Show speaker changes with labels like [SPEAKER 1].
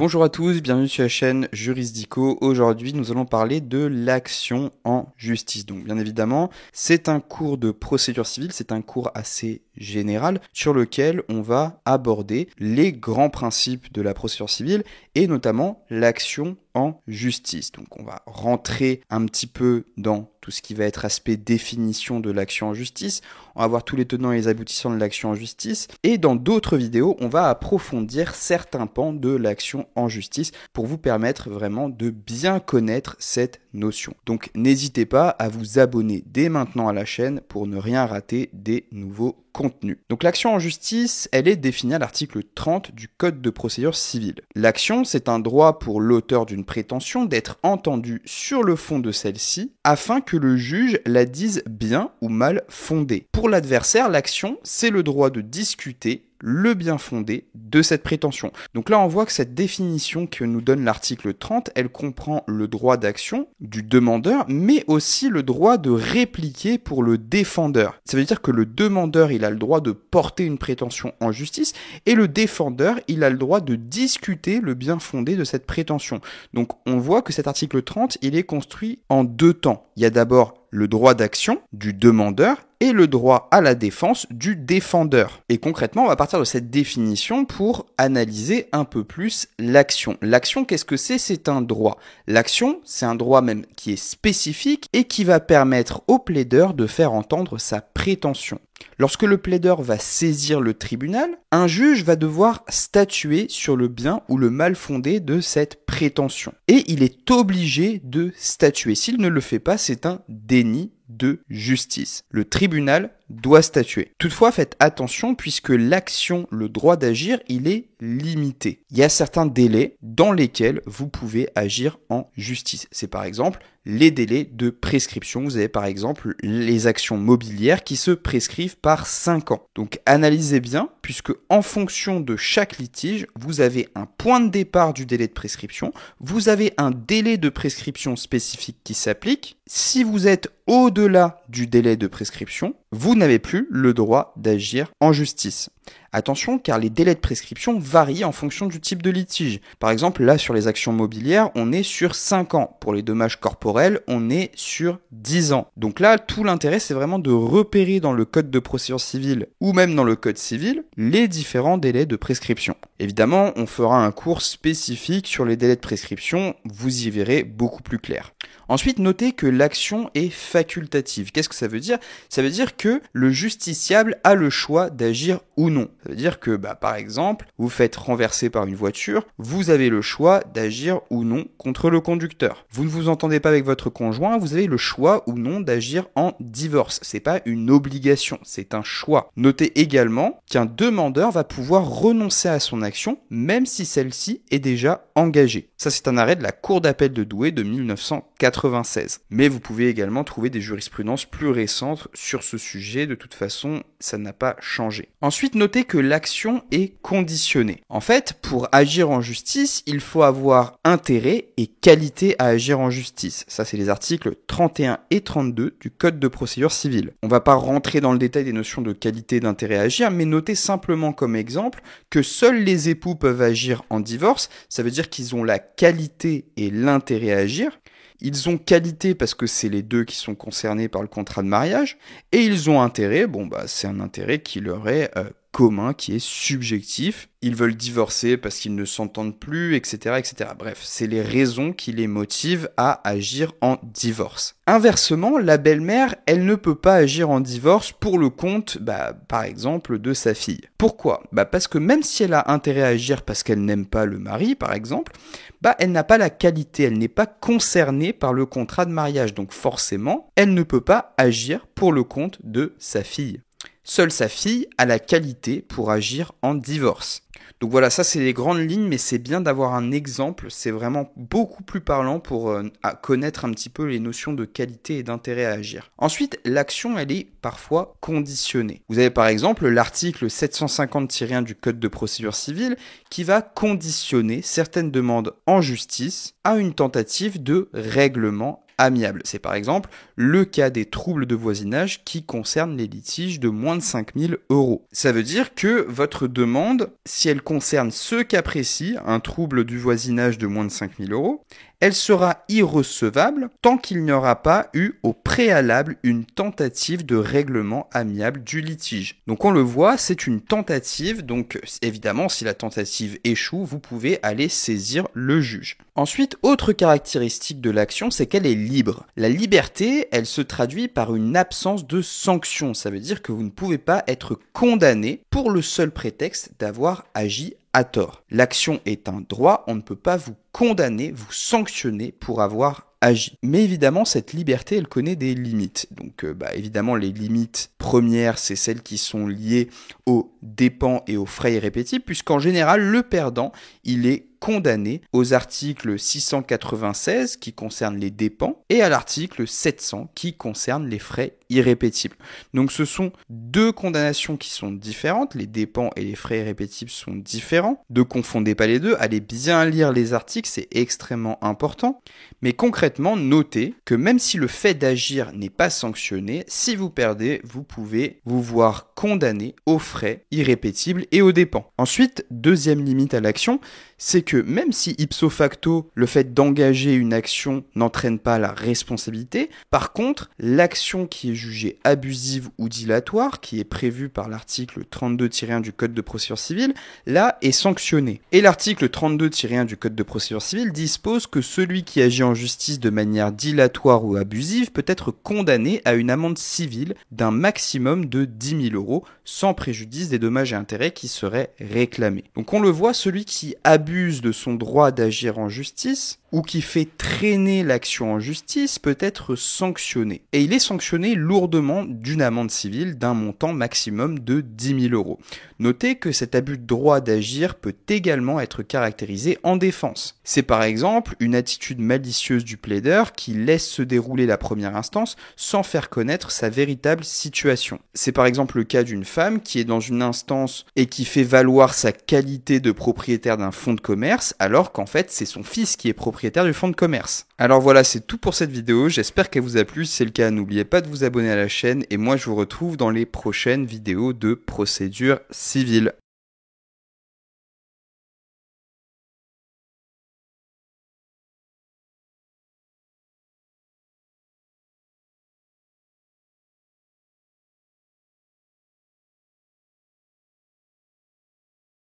[SPEAKER 1] Bonjour à tous, bienvenue sur la chaîne Jurisdico. Aujourd'hui, nous allons parler de l'action en justice. Donc, bien évidemment, c'est un cours de procédure civile, c'est un cours assez général sur lequel on va aborder les grands principes de la procédure civile et notamment l'action en justice. Donc, on va rentrer un petit peu dans tout ce qui va être aspect définition de l'action en justice. On va voir tous les tenants et les aboutissants de l'action en justice. Et dans d'autres vidéos, on va approfondir certains pans de l'action en justice pour vous permettre vraiment de bien connaître cette notion. Donc, n'hésitez pas à vous abonner dès maintenant à la chaîne pour ne rien rater des nouveaux contenus. Donc l'action en justice, elle est définie à l'article 30 du Code de procédure civile. L'action, c'est un droit pour l'auteur d'une prétention d'être entendu sur le fond de celle-ci afin que le juge la dise bien ou mal fondée. Pour l'adversaire, l'action, c'est le droit de discuter le bien fondé de cette prétention. Donc là, on voit que cette définition que nous donne l'article 30, elle comprend le droit d'action du demandeur, mais aussi le droit de répliquer pour le défendeur. Ça veut dire que le demandeur, il a le droit de porter une prétention en justice, et le défendeur, il a le droit de discuter le bien fondé de cette prétention. Donc on voit que cet article 30, il est construit en deux temps. Il y a d'abord le droit d'action du demandeur et le droit à la défense du défendeur. Et concrètement, on va partir de cette définition pour analyser un peu plus l'action. L'action, qu'est-ce que c'est ? C'est un droit. L'action, c'est un droit même qui est spécifique et qui va permettre au plaideur de faire entendre sa prétention. Lorsque le plaideur va saisir le tribunal, un juge va devoir statuer sur le bien ou le mal fondé de cette prétention. Et il est obligé de statuer. S'il ne le fait pas, c'est un déni de justice. Le tribunal doit statuer. Toutefois, faites attention puisque l'action, le droit d'agir, il est limité. Il y a certains délais dans lesquels vous pouvez agir en justice. C'est par exemple les délais de prescription. Vous avez par exemple les actions mobilières qui se prescrivent par 5 ans. Donc analysez bien puisque en fonction de chaque litige, vous avez un point de départ du délai de prescription, vous avez un délai de prescription spécifique qui s'applique. Si vous êtes au-delà du délai de prescription, vous n'avez plus le droit d'agir en justice. Attention car les délais de prescription varient en fonction du type de litige. Par exemple, là sur les actions mobilières, on est sur 5 ans. Pour les dommages corporels, on est sur 10 ans. Donc là, tout l'intérêt, c'est vraiment de repérer dans le code de procédure civile ou même dans le code civil les différents délais de prescription. Évidemment, on fera un cours spécifique sur les délais de prescription, vous y verrez beaucoup plus clair. Ensuite, notez que l'action est facultative. Qu'est-ce que ça veut dire ? Ça veut dire que le justiciable a le choix d'agir ou non. Ça veut dire que, par exemple, vous faites renverser par une voiture, vous avez le choix d'agir ou non contre le conducteur. Vous ne vous entendez pas avec votre conjoint, vous avez le choix ou non d'agir en divorce. C'est pas une obligation, c'est un choix. Notez également qu'un demandeur va pouvoir renoncer à son action, même si celle-ci est déjà engagée. Ça, c'est un arrêt de la Cour d'appel de Douai de 1996. Mais vous pouvez également trouver des jurisprudences plus récentes sur ce sujet. De toute façon, ça n'a pas changé. Ensuite, notez que l'action est conditionnée. En fait, pour agir en justice, il faut avoir intérêt et qualité à agir en justice. Ça, c'est les articles 31 et 32 du Code de procédure civile. On ne va pas rentrer dans le détail des notions de qualité et d'intérêt à agir, mais notez simplement comme exemple que seuls les époux peuvent agir en divorce. Ça veut dire qu'ils ont la qualité et l'intérêt à agir. Ils ont qualité parce que c'est les deux qui sont concernés par le contrat de mariage, et ils ont intérêt, c'est un intérêt qui leur est commun, qui est subjectif. Ils veulent divorcer parce qu'ils ne s'entendent plus, etc., etc. Bref, c'est les raisons qui les motivent à agir en divorce. Inversement, la belle-mère, elle ne peut pas agir en divorce pour le compte, par exemple, de sa fille. Pourquoi ? Parce que même si elle a intérêt à agir parce qu'elle n'aime pas le mari, par exemple, elle n'a pas la qualité, elle n'est pas concernée par le contrat de mariage. Donc forcément, elle ne peut pas agir pour le compte de sa fille. Seule sa fille a la qualité pour agir en divorce. Donc voilà, ça c'est les grandes lignes, mais c'est bien d'avoir un exemple, c'est vraiment beaucoup plus parlant pour connaître un petit peu les notions de qualité et d'intérêt à agir. Ensuite, l'action, elle est parfois conditionnée. Vous avez par exemple l'article 750-1 du Code de procédure civile qui va conditionner certaines demandes en justice à une tentative de règlement amiable. C'est par exemple le cas des troubles de voisinage qui concernent les litiges de moins de 5 000 €. Ça veut dire que votre demande, si elle concerne ce cas précis, un trouble du voisinage de moins de 5 000 €, elle sera irrecevable tant qu'il n'y aura pas eu au préalable une tentative de règlement amiable du litige. Donc on le voit, c'est une tentative, donc évidemment si la tentative échoue, vous pouvez aller saisir le juge. Ensuite, autre caractéristique de l'action, c'est qu'elle est libre. La liberté, elle se traduit par une absence de sanction. Ça veut dire que vous ne pouvez pas être condamné pour le seul prétexte d'avoir agi à tort. L'action est un droit, on ne peut pas vous condamner, vous sanctionner pour avoir agi. Mais évidemment, cette liberté, elle connaît des limites. Donc évidemment, les limites premières, c'est celles qui sont liées aux dépens et aux frais irrépétibles, puisqu'en général, le perdant, il est condamné aux articles 696 qui concernent les dépens et à l'article 700 qui concerne les frais irrépétibles. Donc ce sont deux condamnations qui sont différentes, les dépens et les frais irrépétibles sont différents. Ne confondez pas les deux, allez bien lire les articles, c'est extrêmement important. Mais concrètement, notez que même si le fait d'agir n'est pas sanctionné, si vous perdez, vous pouvez vous voir condamné aux frais irrépétibles et aux dépens. Ensuite, deuxième limite à l'action, c'est que même si ipso facto, le fait d'engager une action n'entraîne pas la responsabilité, par contre, l'action qui est jugée abusive ou dilatoire, qui est prévue par l'article 32-1 du Code de procédure civile, là est sanctionnée. Et l'article 32-1 du Code de procédure civile dispose que celui qui agit en justice de manière dilatoire ou abusive peut être condamné à une amende civile d'un maximum de 10 000 € sans préjudice des dommages et intérêts qui seraient réclamés. Donc on le voit, celui qui abuse de son droit d'agir en justice ou qui fait traîner l'action en justice peut être sanctionné. Et il est sanctionné lourdement d'une amende civile d'un montant maximum de 10 000 €. Notez que cet abus de droit d'agir peut également être caractérisé en défense. C'est par exemple une attitude malicieuse du plaideur qui laisse se dérouler la première instance sans faire connaître sa véritable situation. C'est par exemple le cas d'une femme qui est dans une instance et qui fait valoir sa qualité de propriétaire d'un fonds de commerce alors qu'en fait c'est son fils qui est propriétaire du fonds de commerce. Alors voilà, c'est tout pour cette vidéo, j'espère qu'elle vous a plu. Si c'est le cas, n'oubliez pas de vous abonner à la chaîne et moi je vous retrouve dans les prochaines vidéos de procédure civile.